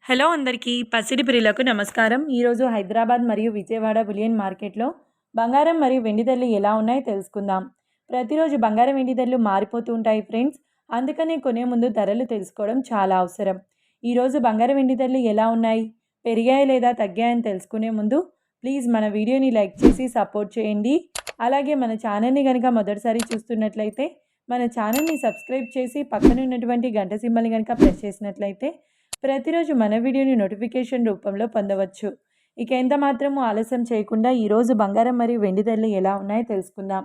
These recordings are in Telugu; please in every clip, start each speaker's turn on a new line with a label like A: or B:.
A: హలో అందరికీ పసిడి ప్రియులకు నమస్కారం. ఈరోజు హైదరాబాద్ మరియు విజయవాడ బులియన్ మార్కెట్లో బంగారం మరియు వెండి ధరలు ఎలా ఉన్నాయో తెలుసుకుందాం. ప్రతిరోజు బంగారం వెండి ధరలు మారిపోతూ ఉంటాయి ఫ్రెండ్స్. అందుకనే కొనే ముందు ధరలు తెలుసుకోవడం చాలా అవసరం. ఈరోజు బంగారం వెండి ధరలు ఎలా ఉన్నాయి, పెరిగాయి లేదా తగ్గాయని తెలుసుకునే ముందు ప్లీజ్ మన వీడియోని లైక్ చేసి సపోర్ట్ చేయండి. అలాగే మన ఛానల్ని కనుక మొదటిసారి చూస్తున్నట్లయితే మన ఛానల్ని సబ్స్క్రైబ్ చేసి పక్కన ఉన్నటువంటి గంట సింబల్ని కనుక ప్రెస్ చేసినట్లయితే ప్రతిరోజు మన వీడియోని నోటిఫికేషన్ రూపంలో పొందవచ్చు. ఇక ఎంత మాత్రము ఆలస్యం చేయకుండా ఈరోజు బంగారం మరియు వెండి ధరలు ఎలా ఉన్నాయో తెలుసుకుందాం.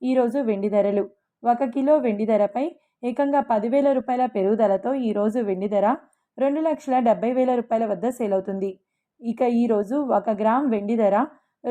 A: ఈరోజు వెండి ధరలు 1 కిలో వెండి ధరపై ఏకంగా 10,000 రూపాయల పెరుగుదలతో ఈరోజు వెండి ధర 2,70,000 రూపాయల వద్ద సేల్ అవుతుంది. ఇక ఈరోజు 1 గ్రామ్ వెండి ధర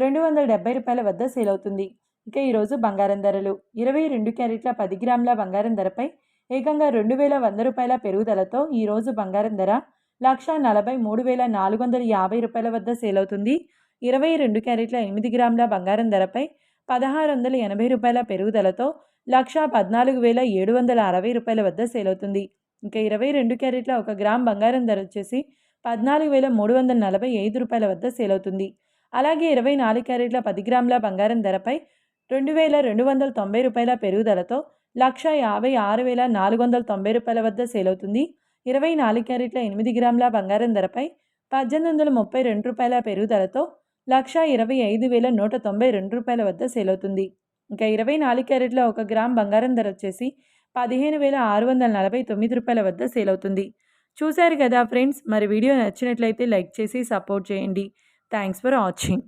A: 270 రూపాయల వద్ద సేల్ అవుతుంది. ఇక ఈరోజు బంగారం ధరలు 22 క్యారెట్ల 10 గ్రాముల బంగారం ధరపై ఏకంగా 2,100 రూపాయల పెరుగుదలతో ఈరోజు బంగారం ధర 1,43,450 రూపాయల వద్ద సేల్ అవుతుంది. 22 క్యారెట్ల 8 గ్రాముల బంగారం ధరపై 1,680 రూపాయల పెరుగుదలతో 1,14,760 రూపాయల వద్ద సేల్ అవుతుంది. ఇంకా 22 క్యారెట్ల 1 గ్రామ్ బంగారం ధర వచ్చేసి 14,345 రూపాయల వద్ద సేల్ అవుతుంది. అలాగే 24 క్యారెట్ల 10 గ్రాముల బంగారం ధరపై 2,290 రూపాయల పెరుగుదలతో 1,56,490 రూపాయల వద్ద సేల్ అవుతుంది. 24 క్యారెట్ల 8 గ్రాముల బంగారం ధరపై 1,832 రూపాయల పెరుగుదలతో 1,25,192 రూపాయల వద్ద సేల్ అవుతుంది. ఇంకా 24 క్యారెట్ల 1 గ్రామ్ బంగారం ధర వచ్చేసి 15,649 రూపాయల వద్ద సేల్ అవుతుంది. చూశారు కదా ఫ్రెండ్స్, మరి వీడియో నచ్చినట్లయితే లైక్ చేసి సపోర్ట్ చేయండి. Thanks for watching.